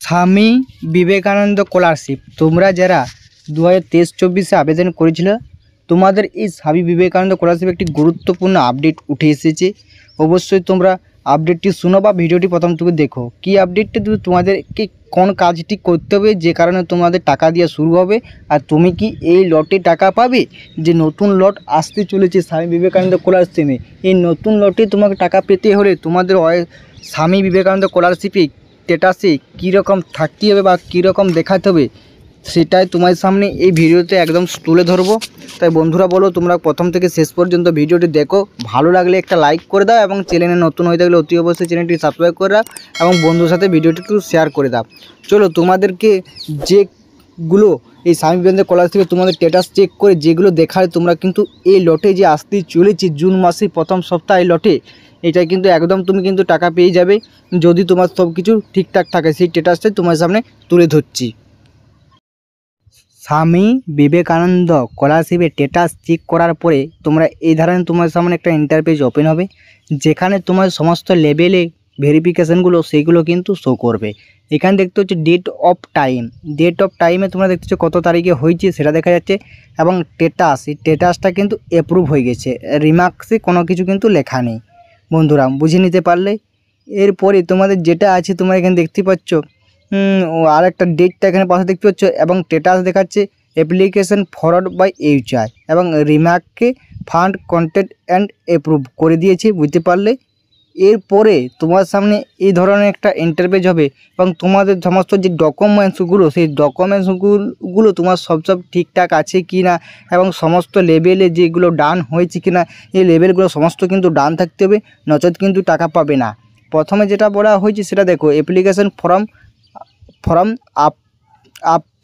Swami Vivekananda scholarship তোমরা যারা 2023-24 আবেদন করেছিল তোমাদের এই স্বামী বিবেকানন্দ স্কলারশিপ একটি গুরুত্বপূর্ণ আপডেট উঠে এসেছে। অবশ্যই তোমরা আপডেটটি শুনো বা ভিডিওটি প্রথম থেকে দেখো। কি আপডেটটা তোমাদেরকে কোন কাজটি করতে হবে যে কারণে তোমাদের টাকা দেওয়া শুরু হবে, আর তুমি কি এই লটে টাকা পাবে। যে নতুন লট আসতে চলেছে স্বামী বিবেকানন্দ স্কলারশিপে, এই নতুন লটে তোমাকে টাকা পেতে হলে তোমাদের স্বামী বিবেকানন্দ স্কলারশিপে স্ট্যাটাসে কীরকম থাকতে হবে বা কীরকম দেখাতে হবে সেটাই তোমার সামনে এই ভিডিওতে একদম তুলে ধরবো। তাই বন্ধুরা বলো তোমরা প্রথম থেকে শেষ পর্যন্ত ভিডিওটি দেখো, ভালো লাগলে একটা লাইক করে দাও এবং চ্যানেলে নতুন হয়ে থাকলে অতি অবশ্যই চ্যানেলটি সাবস্ক্রাইব করে দাও এবং বন্ধুর সাথে ভিডিওটি একটু শেয়ার করে দাও। চলো তোমাদেরকে যেগুলো এই স্বামী বিবেকানন্দ স্কলারশিপে তোমাদের স্ট্যাটাস চেক করে যেগুলো দেখায় তোমরা কিন্তু এই লটে যে আসতে চলেছে জুন মাসের প্রথম সপ্তাহে লটে, এটা কিন্তু একদম তুমি কিন্তু টাকা পেয়ে যাবে যদি তোমার সব কিছু ঠিকঠাক থাকে। সেই স্ট্যাটাসটাই তোমার সামনে তুলে ধরছি। স্বামী বিবেকানন্দ স্কলারশিপের স্ট্যাটাস চেক করার পরে তোমরা এই ধরনের তোমার সামনে একটা ইন্টারপেজ ওপেন হবে, যেখানে তোমার সমস্ত লেভেলে ভেরিফিকেশানগুলো সেইগুলো কিন্তু শো করবে। এখানে দেখতে হচ্ছে ডেট অফ টাইমে তোমরা দেখতে হচ্ছে কত তারিখে হয়েছে সেটা দেখা যাচ্ছে, এবং স্ট্যাটাস এই স্ট্যাটাসটা কিন্তু অ্যাপ্রুভ হয়ে গেছে, রিমার্কসে কোনো কিছু কিন্তু লেখা নেই। বন্ধুরা বুঝে নিতে পারলে এরপরে তোমাদের যেটা আছে তোমরা এখানে দেখতে পাচ্ছ আর একটা ডেটটা এখানে পাশে দেখতে পাচ্ছ, এবং স্ট্যাটাস দেখাচ্ছে অ্যাপ্লিকেশন ফরওয়ার্ড বাই এইচআই এবং রিমার্ককে ফান্ড কন্টেন্ট অ্যান্ড অ্যাপ্রুভ করে দিয়েছে। বুঝতে পারলে এরপরে তোমার সামনে এই ধরনের একটা ইন্টারপেজ হবে এবং তোমাদের সমস্ত যে ডকুমেন্টসগুলো সেই ডকুমেন্টসগুলো তোমার সব ঠিকঠাক আছে কি না এবং সমস্ত লেভেলে যেগুলো ডান হয়েছে কি না, এই লেভেলগুলো সমস্ত কিন্তু ডান থাকতে হবে, নচেত কিন্তু টাকা পাবে না। প্রথমে যেটা বলা হয়েছে সেটা দেখো, অ্যাপ্লিকেশন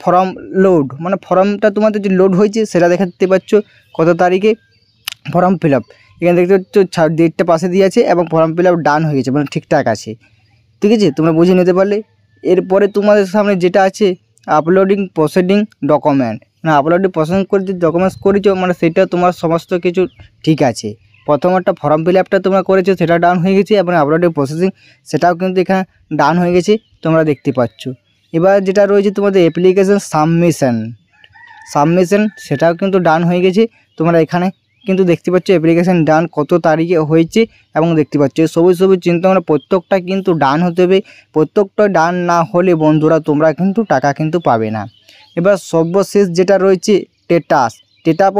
ফর্ম লোড, মানে ফর্মটা তোমাদের যে লোড হয়েছে সেটা দেখাতে পাচ্ছ কত তারিখে ফর্ম ফিল আপ। এখানে দেখতে পাচ্ছ ডেটটা পাশে দিয়ে আছে এবং ফর্ম ফিল আপ ডান হয়ে গেছে, মানে ঠিকঠাক আছে। ঠিক আছে, তোমরা বুঝে নিতে পারলে। এরপরে তোমাদের সামনে যেটা আছে আপলোডিং প্রসিডিং ডকুমেন্ট, মানে আপলোডিং প্রসেসিং করে যে ডকুমেন্টস করেছো মানে সেটা তোমার সমস্ত কিছু ঠিক আছে। প্রথম একটা ফর্ম ফিল আপটা তোমরা করেছো সেটা ডান হয়ে গেছে এবং আপলোডিং প্রসেসিং সেটাও কিন্তু এখানে ডান হয়ে গেছে, তোমরা দেখতে পাচ্ছ। এবার যেটা রয়েছে তোমাদের অ্যাপ্লিকেশন সাবমিশন সেটাও কিন্তু ডান হয়ে গেছে। তোমরা এখানে কিন্তু দেখতে পাচ্ছ অ্যাপ্লিকেশন ডান কত তারিখে হয়েছে এবং দেখতে পাচ্ছ সবুজ চিন্তা আমরা প্রত্যেকটা কিন্তু ডান হতে হবে। প্রত্যেকটা ডান না হলে বন্ধুরা তোমরা কিন্তু টাকা কিন্তু পাবে না। এবার সর্বশেষ যেটা রয়েছে স্ট্যাটাস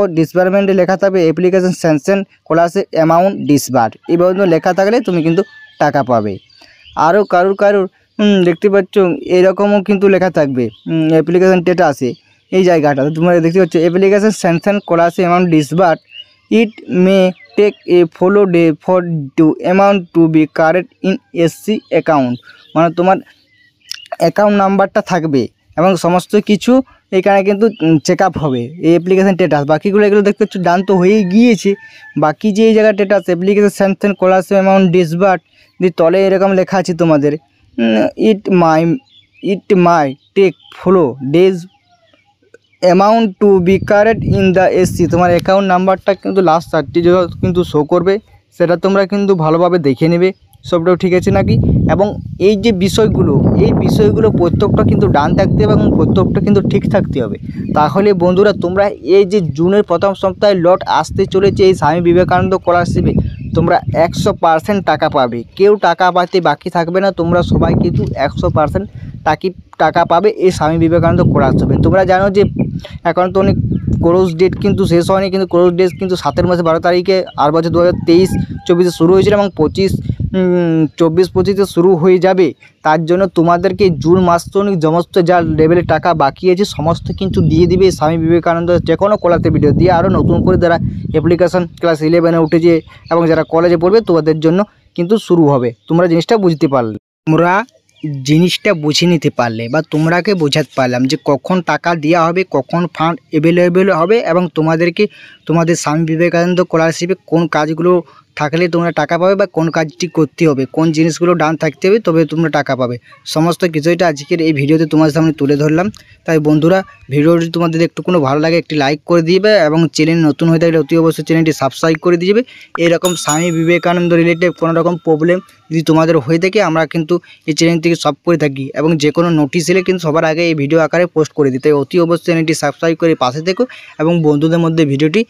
অফ ডিসবার্সমেন্টে লেখা থাকবে অ্যাপ্লিকেশন স্যাংশন ক্লাসে অ্যামাউন্ট ডিসবার্স, এই পর্যন্ত লেখা থাকলে তুমি কিন্তু টাকা পাবে। আরও কারুর দেখতে পাচ্ছ এরকমও কিন্তু লেখা থাকবে অ্যাপ্লিকেশন স্ট্যাটাসে এই জায়গাটা তোমরা দেখতে পাচ্ছ অ্যাপ্লিকেশন স্যাংশন ক্লাসে amount disburse, it may take a follow day for to amount to be correct in SC account, মানে তোমার অ্যাকাউন্ট নাম্বারটা থাকবে এবং সমস্ত কিছু এখানে কিন্তু চেক আপ হবে এই অ্যাপ্লিকেশন স্ট্যাটাস। বাকিগুলো এগুলো দেখতে পাচ্ছ ডান তো হয়েই গিয়েছে, বাকি যে এই জায়গায় স্ট্যাটাস অ্যাপ্লিকেশন স্যাংশন ক্লাসে অ্যামাউন্ট ডিসবার্স দিয়ে তলে এরকম লেখা আছে তোমাদের it may take follow days amount to be correct in the SC, তোমার অ্যাকাউন্ট নাম্বারটা কিন্তু লাস্ট 4টি কিন্তু শো করবে, সেটা তোমরা কিন্তু ভালোভাবে দেখে নেবে সবটাও ঠিক আছে নাকি। এবং এই যে বিষয়গুলো প্রত্যেকটা কিন্তু ডান থাকতে হবে এবং প্রত্যেকটা কিন্তু ঠিক থাকতে হবে। তাহলে বন্ধুরা তোমরা এই যে জুনের প্রথম সপ্তাহে লট আসতে চলেছে এই স্বামী বিবেকানন্দ স্কলারশিপে তোমরা 100% টাকা পাবে, কেউ টাকা পাতে বাকি থাকবে না, তোমরা সবাই কিন্তু 100% টাকা পাবে এই স্বামী বিবেকানন্দ স্কলারশিপে। তোমরা জানো যে এখন তো অনেক কোর্স ডেট কিন্তু শেষ হয়নি, কিন্তু কোর্স ডেট কিন্তু 7 মাসে 12 তারিখে আর বছর 2023-24 শুরু হয়েছিল এবং 24-25 শুরু হয়ে যাবে। তার জন্য তোমাদেরকে জুন মাস তো সমস্ত যা লেভেলে টাকা বাকি আছে সমস্ত কিন্তু দিয়ে দিবে স্বামী বিবেকানন্দ যে কোনো কলাতে ভিডিও দিয়ে। আরও নতুন করে যারা অ্যাপ্লিকেশন ক্লাস 11-এ উঠেছে এবং যারা কলেজে পড়বে তোমাদের জন্য কিন্তু শুরু হবে। তোমরা জিনিসটা বুঝতে পারলে, তোমরা জিনিসটা বুঝে নিতে পারলে বা তোমরাকে বোঝাতে পারলাম যে কখন টাকা দেওয়া হবে, কখন ফান্ড অ্যাভেলেবেল হবে এবং তোমাদেরকে তোমাদের স্বামী বিবেকানন্দ স্কলারশিপে কোন কাজগুলো থাকলে তোমরা টাকা পাবে, বা কোন কাজটি করতে হবে, কোন জিনিসগুলো ডান থাকতে হবে তবে তোমরা টাকা পাবে, সমস্ত কিছুটা আজকের এই ভিডিওতে তোমার সামনে তুলে ধরলাম। তাই বন্ধুরা, ভিডিওটি তোমাদের একটু কোনো ভালো লাগে একটি লাইক করে দিবে, এবং চ্যানেল নতুন হয়ে থাকলে অতি অবশ্যই চ্যানেলটি সাবস্ক্রাইব করে দিয়ে যাবে। এরকম স্বামী বিবেকানন্দ রিলেটেড কোনো রকম প্রবলেম যদি তোমাদের হয়ে থাকে, আমরা কিন্তু এই চ্যানেল থেকে সলভ করে থাকি, এবং যে কোনো নোটিশ এলে কিন্তু সবার আগে এই ভিডিও আকারে পোস্ট করে দিই। তাই অতি অবশ্যই চ্যানেলটি সাবস্ক্রাইব করে পাশে থেকো এবং বন্ধুদের মধ্যে ভিডিওটি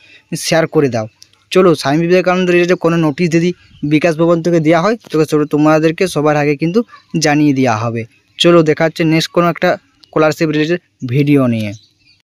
শেয়ার করে দাও। চলো, স্বামী বিবেকানন্দ রিলেটেড কোনো নোটিশ যদি বিকাশ ভবন থেকে দেওয়া হয় তো তোমাদেরকে সবার আগে কিন্তু জানিয়ে দেওয়া হবে। চলো, দেখা হচ্ছে নেক্সট কোনো একটা স্কলারশিপ রিলেটেড ভিডিও নিয়ে।